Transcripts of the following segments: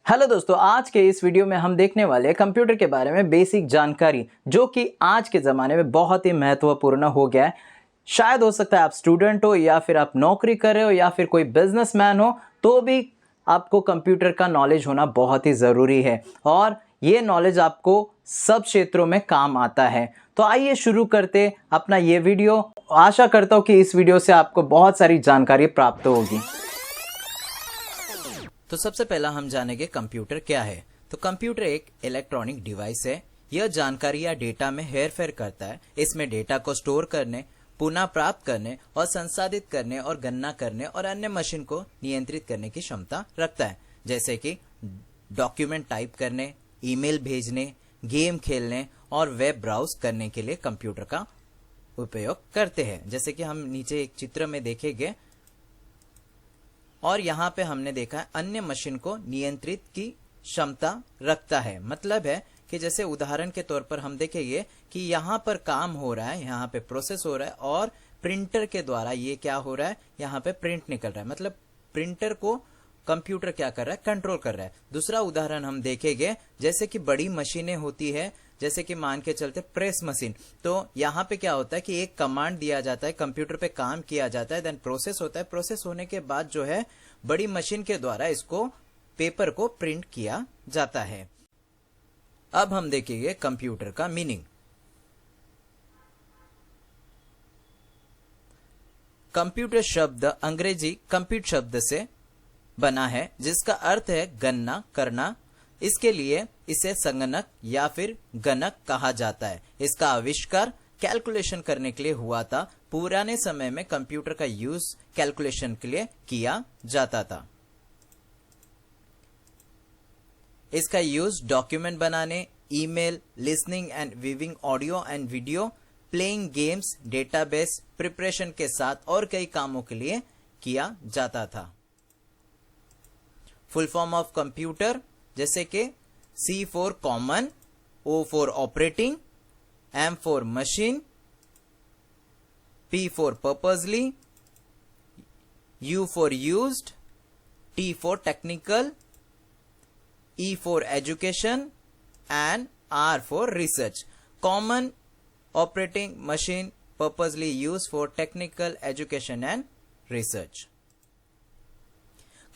Hello दोस्तों, आज के इस वीडियो में हम देखने वाले हैं कंप्यूटर के बारे में बेसिक जानकारी, जो कि आज के ज़माने में बहुत ही महत्वपूर्ण हो गया है। शायद हो सकता है आप स्टूडेंट हो या फिर आप नौकरी कर रहे हो या फिर कोई बिजनेसमैन हो, तो भी आपको कंप्यूटर का नॉलेज होना बहुत ही ज़रूरी है और ये नॉलेज आपको सब क्षेत्रों में काम आता है। तो आइए शुरू करते अपना ये वीडियो। आशा करता हूँ कि इस वीडियो से आपको बहुत सारी जानकारी प्राप्त होगी। तो सबसे पहला हम जानेंगे कंप्यूटर क्या है। तो कंप्यूटर एक इलेक्ट्रॉनिक डिवाइस है। यह जानकारी या डेटा में हेरफेर करता है। इसमें डेटा को स्टोर करने, पुनः प्राप्त करने और संसाधित करने और गणना करने और अन्य मशीन को नियंत्रित करने की क्षमता रखता है, जैसे कि डॉक्यूमेंट टाइप करने, ईमेल भेजने, गेम खेलने और वेब ब्राउज करने के लिए कंप्यूटर का उपयोग करते हैं। जैसे कि हम नीचे एक चित्र में देखेंगे और यहाँ पे हमने देखा है अन्य मशीन को नियंत्रित की क्षमता रखता है। मतलब है कि जैसे उदाहरण के तौर पर हम देखेंगे कि यहाँ पर काम हो रहा है, यहाँ पे प्रोसेस हो रहा है और प्रिंटर के द्वारा ये क्या हो रहा है, यहाँ पे प्रिंट निकल रहा है। मतलब प्रिंटर को कंप्यूटर क्या कर रहा है, कंट्रोल कर रहा है। दूसरा उदाहरण हम देखेंगे, जैसे कि बड़ी मशीनें होती है, जैसे कि मान के चलते प्रेस मशीन। तो यहाँ पे क्या होता है कि एक कमांड दिया जाता है, कंप्यूटर पे काम किया जाता है, देन प्रोसेस होता है। प्रोसेस होने के बाद जो है बड़ी मशीन के द्वारा इसको पेपर को प्रिंट किया जाता है। अब हम देखेंगे कंप्यूटर का मीनिंग। कंप्यूटर शब्द अंग्रेजी कंप्यूट शब्द से बना है, जिसका अर्थ है गणना करना। इसके लिए इसे संगणक या फिर गणक कहा जाता है। इसका आविष्कार कैलकुलेशन करने के लिए हुआ था। पुराने समय में कंप्यूटर का यूज कैलकुलेशन के लिए किया जाता था। इसका यूज डॉक्यूमेंट बनाने, email, listening and viewing audio and video, playing games, database preparation के साथ और कई कामों के लिए किया जाता था। फुल फॉर्म ऑफ कंप्यूटर, जैसे कि C for common, O for operating, M for machine, P for purposely, U for used, T for technical, E for education and R for research. Common, operating, machine, purposely, use for technical, education and research.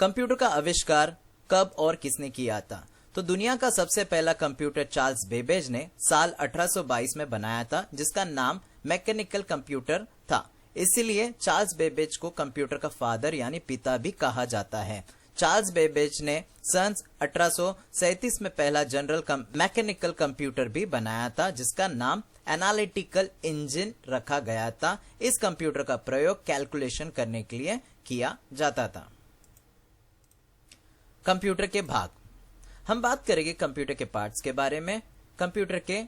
Computer का आविष्कार कब और किसने किया था? तो दुनिया का सबसे पहला कंप्यूटर चार्ल्स बेबेज ने साल 1822 में बनाया था, जिसका नाम मैकेनिकल कंप्यूटर था। इसलिए चार्ल्स बेबेज को कंप्यूटर का फादर यानी पिता भी कहा जाता है। चार्ल्स बेबेज ने सन 1837 में पहला जनरल मैकेनिकल कंप्यूटर भी बनाया था, जिसका नाम एनालिटिकल इंजन रखा गया था। इस कंप्यूटर का प्रयोग कैलकुलेशन करने के लिए किया जाता था। कंप्यूटर के भाग, हम बात करेंगे कंप्यूटर के पार्ट्स के बारे में। कंप्यूटर के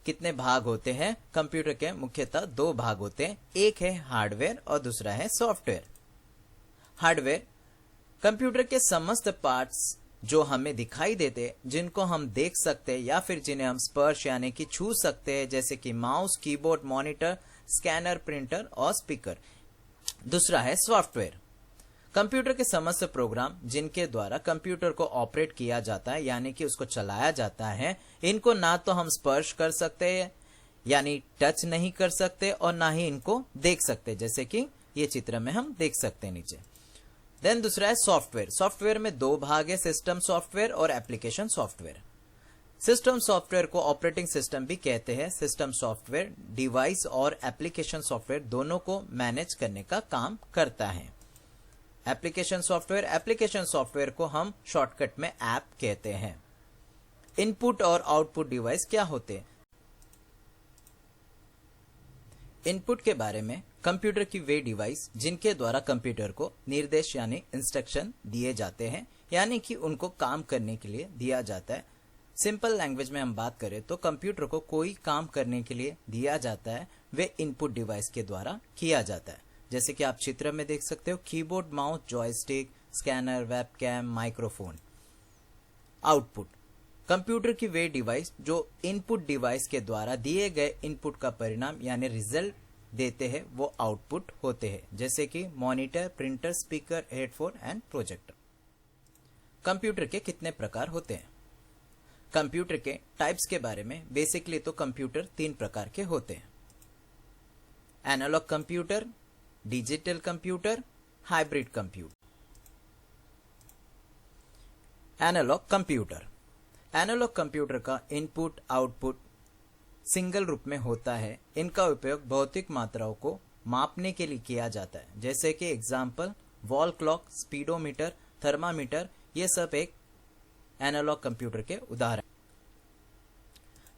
कितने भाग होते हैं? कंप्यूटर के मुख्यतः दो भाग होते हैं, एक है हार्डवेयर और दूसरा है सॉफ्टवेयर। हार्डवेयर कंप्यूटर के समस्त पार्ट्स जो हमें दिखाई देते, जिनको हम देख सकते हैं या फिर जिन्हें हम स्पर्श यानी कि छू सकते हैं, जैसे कि mouse, keyboard, monitor, scanner, printer और स्पीकर। दूसरा है सॉफ्टवेयर, कंप्यूटर के समस्त प्रोग्राम जिनके द्वारा कंप्यूटर को ऑपरेट किया जाता है यानी कि उसको चलाया जाता है, इनको ना तो हम स्पर्श कर सकते हैं यानी टच नहीं कर सकते और ना ही इनको देख सकते, जैसे कि ये चित्र में हम देख सकते हैं नीचे। देन दूसरा है सॉफ्टवेयर। सॉफ्टवेयर में दो भाग है, सिस्टम सॉफ्टवेयर और एप्लीकेशन सॉफ्टवेयर। सिस्टम सॉफ्टवेयर को ऑपरेटिंग सिस्टम भी कहते हैं। सिस्टम सॉफ्टवेयर डिवाइस और एप्लीकेशन सॉफ्टवेयर दोनों को मैनेज करने का काम करता है। एप्लीकेशन सॉफ्टवेयर को हम शॉर्टकट में ऐप कहते हैं। इनपुट और आउटपुट डिवाइस क्या होते हैं? इनपुट के बारे में, कंप्यूटर की वे डिवाइस जिनके द्वारा कंप्यूटर को निर्देश यानी इंस्ट्रक्शन दिए जाते हैं, यानी कि उनको काम करने के लिए दिया जाता है। सिंपल लैंग्वेज में हम बात करें तो कंप्यूटर को कोई काम करने के लिए दिया जाता है, वे इनपुट डिवाइस के द्वारा किया जाता है। जैसे कि आप चित्र में देख सकते हो, keyboard, mouse, joystick, scanner, webcam, microphone. Output computer की वे डिवाइस जो इनपुट डिवाइस के द्वारा दिए गए इनपुट का परिणाम यानी रिजल्ट देते हैं, वो आउटपुट होते हैं, जैसे कि monitor, printer, speaker, headphone and projector. Computer के कितने प्रकार होते हैं? कंप्यूटर के टाइप्स के बारे में बेसिकली तो कंप्यूटर 3 प्रकार के होते हैं। Analog computer, digital computer, hybrid computer. Analog computer. Analog computer का इनपुट आउटपुट सिंगल रूप में होता है। इनका उपयोग भौतिक मात्राओं को मापने के लिए किया जाता है, जैसे कि example wall clock, speedometer, thermometer, ये सब एक एनालॉग कंप्यूटर के उदाहरण।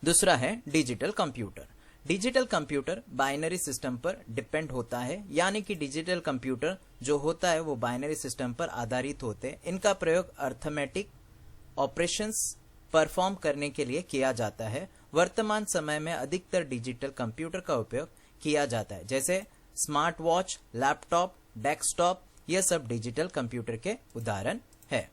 दूसरा है digital computer. Digital computer binary system पर डिपेंड होता है, यानी कि डिजिटल कंप्यूटर जो होता है वो बाइनरी सिस्टम पर आधारित होते हैं। इनका प्रयोग अर्थमेटिक ऑपरेशंस परफॉर्म करने के लिए किया जाता है। वर्तमान समय में अधिकतर डिजिटल कंप्यूटर का उपयोग किया जाता है, जैसे स्मार्ट वॉच, लैपटॉप, डेस्कटॉप, यह सब डिजिटल कंप्यूटर के उदाहरण है।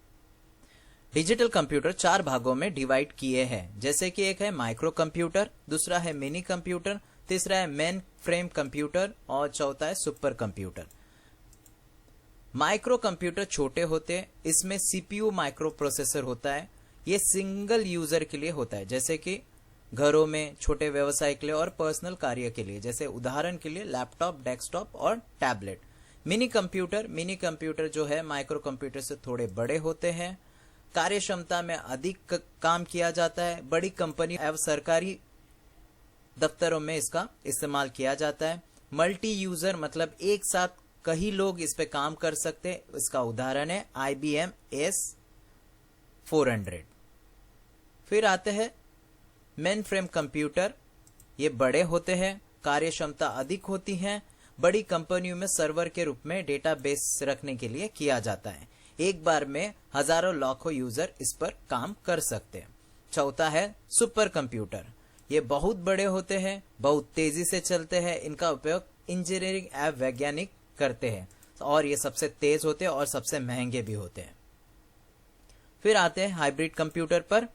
डिजिटल कंप्यूटर 4 भागों में डिवाइड किए हैं, जैसे कि एक है माइक्रो कंप्यूटर, दूसरा है मिनी कंप्यूटर, तीसरा है मेन फ्रेम कंप्यूटर और चौथा है सुपर कंप्यूटर। माइक्रो कंप्यूटर छोटे होते हैं, इसमें सीपीयू माइक्रो प्रोसेसर होता है। ये सिंगल यूजर के लिए होता है, जैसे कि घरों में, छोटे व्यवसाय के लिए और पर्सनल कार्य के लिए, जैसे उदाहरण के लिए लैपटॉप, डेस्कटॉप और टैबलेट। मिनी कंप्यूटर जो है माइक्रो कंप्यूटर से थोड़े बड़े होते हैं। कार्य क्षमता में अधिक काम किया जाता है। बड़ी कंपनी एवं सरकारी दफ्तरों में इसका इस्तेमाल किया जाता है। मल्टी यूजर मतलब एक साथ कई लोग इस पे काम कर सकते हैं। इसका उदाहरण है IBM S400। फिर आते हैं मेन फ्रेम कंप्यूटर। ये बड़े होते हैं, कार्य क्षमता अधिक होती है। बड़ी कंपनियों में सर्वर के रूप में डेटाबेस रखने के लिए किया जाता है। एक बार में हजारों लाखों यूजर इस पर काम कर सकते हैं। चौथा है सुपर कंप्यूटर। ये बहुत बड़े होते हैं, बहुत तेजी से चलते हैं। इनका उपयोग इंजीनियरिंग एवं वैज्ञानिक करते हैं और ये सबसे तेज होते हैं और सबसे महंगे भी होते हैं। फिर आते हैं हाइब्रिड कंप्यूटर पर।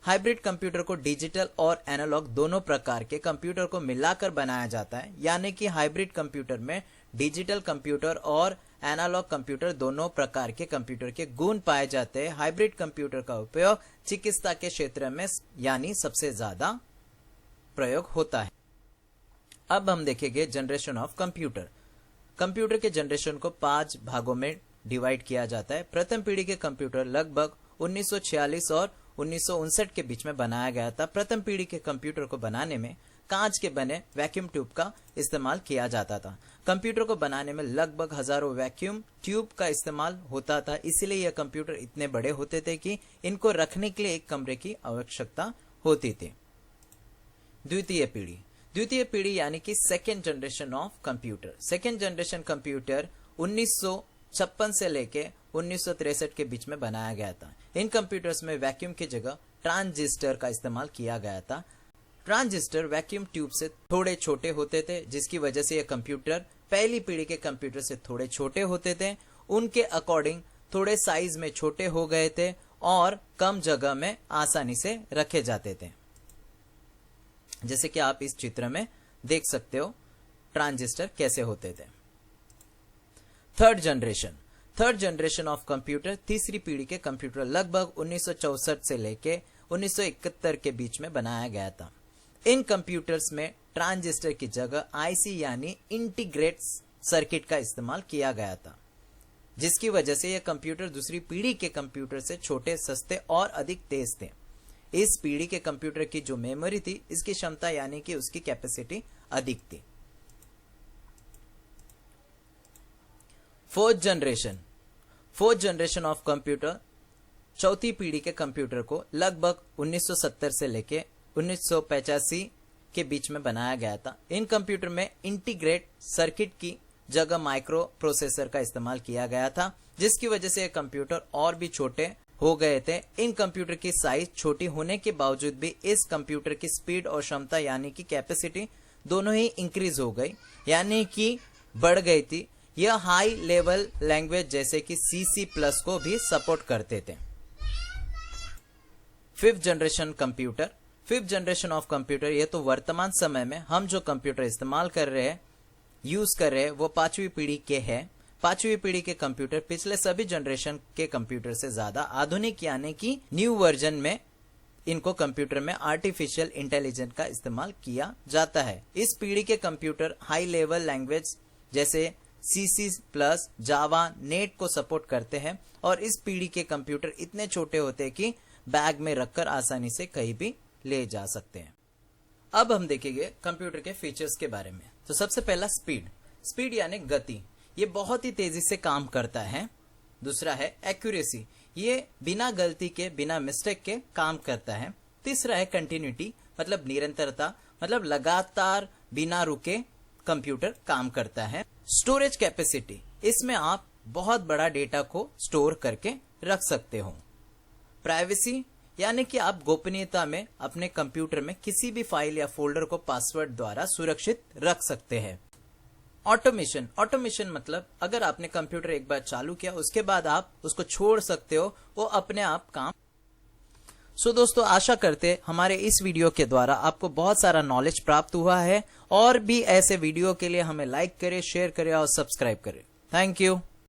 हाइब्रिड कंप्यूटर को डिजिटल और एनालॉग दोनों प्रकार के कंप्यूटर को मिलाकर बनाया जाता है, यानी कि हाइब्रिड कंप्यूटर में डिजिटल कंप्यूटर और एनालॉग कंप्यूटर दोनों प्रकार के कंप्यूटर के गुण पाए जाते हैं। हाइब्रिड कंप्यूटर का उपयोग चिकित्सा के क्षेत्र में यानी सबसे ज्यादा प्रयोग होता है। अब हम देखेंगे जनरेशन ऑफ कंप्यूटर। कंप्यूटर के जनरेशन को 5 भागों में डिवाइड किया जाता है। प्रथम पीढ़ी के कंप्यूटर लगभग 1946 और 1959 के बीच में बनाया गया था। प्रथम पीढ़ी के कंप्यूटर को बनाने में कांच के बने वैक्यूम ट्यूब का इस्तेमाल किया जाता था। कंप्यूटर को बनाने में लगभग हजारों वैक्यूम ट्यूब का इस्तेमाल होता था, इसलिए यह कंप्यूटर इतने बड़े होते थे कि इनको रखने के लिए एक कमरे की आवश्यकता होती थी। द्वितीय पीढ़ी यानी कि second generation of computer. Second generation computer 1956 से लेके 1963 के बीच में बनाया गया था। इन कंप्यूटर्स में वैक्यूम की जगह ट्रांजिस्टर का इस्तेमाल किया गया था। ट्रांजिस्टर वैक्यूम ट्यूब से थोड़े छोटे होते थे, जिसकी वजह से यह कंप्यूटर पहली पीढ़ी के कंप्यूटर से थोड़े छोटे होते थे। उनके अकॉर्डिंग थोड़े साइज में छोटे हो गए थे और कम जगह में आसानी से रखे जाते थे, जैसे कि आप इस चित्र में देख सकते हो ट्रांजिस्टर कैसे होते थे। Third generation of computer. तीसरी पीढ़ी के कंप्यूटर लगभग 1964 से लेके 1971 के बीच में बनाया गया था। इन कंप्यूटर्स में ट्रांजिस्टर की जगह IC यानी इंटीग्रेटेड सर्किट का इस्तेमाल किया गया था, जिसकी वजह से यह कंप्यूटर दूसरी पीढ़ी के कंप्यूटर से छोटे, सस्ते और अधिक तेज थे। इस पीढ़ी के कंप्यूटर की जो मेमोरी थी, इसकी क्षमता यानी कि उसकी कैपेसिटी अधिक थी। Fourth generation of computer. चौथी पीढ़ी के कंप्यूटर को लगभग 1970 से लेके 1985 के बीच में बनाया गया था। इन कंप्यूटर में इंटीग्रेट सर्किट की जगह माइक्रो प्रोसेसर का इस्तेमाल किया गया था, जिसकी वजह से ये कंप्यूटर और भी छोटे हो गए थे। इन कंप्यूटर की साइज छोटी होने के बावजूद भी इस कंप्यूटर की स्पीड और क्षमता यानी कि कैपेसिटी दोनों ही इंक्रीज हो गई, यानी कि बढ़ गई थी। यह हाई लेवल लैंग्वेज जैसे कि C++ को भी सपोर्ट करते थे। Fifth generation of computer. ये तो वर्तमान समय में हम जो कंप्यूटर इस्तेमाल कर रहे हैं, यूज कर रहे हैं, वो 5वीं पीढ़ी के हैं। 5वीं पीढ़ी के कंप्यूटर पिछले सभी जनरेशन के कंप्यूटर से ज्यादा आधुनिक यानी कि न्यू वर्जन में इनको कंप्यूटर में आर्टिफिशियल इंटेलिजेंस का इस्तेमाल किया जाता है। इस पीढ़ी के कंप्यूटर हाई लेवल लैंग्वेज जैसे C++, जावा, नेट को सपोर्ट करते हैं और इस पीढ़ी के कंप्यूटर इतने छोटे होते हैं कि बैग में रखकर आसानी से कहीं भी ले जा सकते हैं। अब हम देखेंगे कंप्यूटर के फीचर्स के बारे में। तो सबसे पहला स्पीड यानी गति, ये बहुत ही तेजी से काम करता है। दूसरा है एक्यूरेसी, ये बिना गलती के बिना मिस्टेक के काम करता है। तीसरा है कंटिन्यूटी, मतलब निरंतरता, मतलब लगातार बिना रुके कंप्यूटर काम करता है। स्टोरेज कैपेसिटी, इसमें आप बहुत बड़ा डेटा को स्टोर करके रख सकते हो। प्राइवेसी, यानी कि आप गोपनीयता में अपने कंप्यूटर में किसी भी फाइल या फोल्डर को पासवर्ड द्वारा सुरक्षित रख सकते हैं। ऑटोमेशन मतलब अगर आपने कंप्यूटर एक बार चालू किया उसके बाद आप उसको छोड़ सकते हो, वो अपने आप काम। सो दोस्तों, आशा करते हमारे इस वीडियो के द्वारा आपको बहुत सारा नॉलेज प्राप्त हुआ है। और भी ऐसे वीडियो के लिए हमें लाइक करें, शेयर करें और सब्सक्राइब करें। Thank you.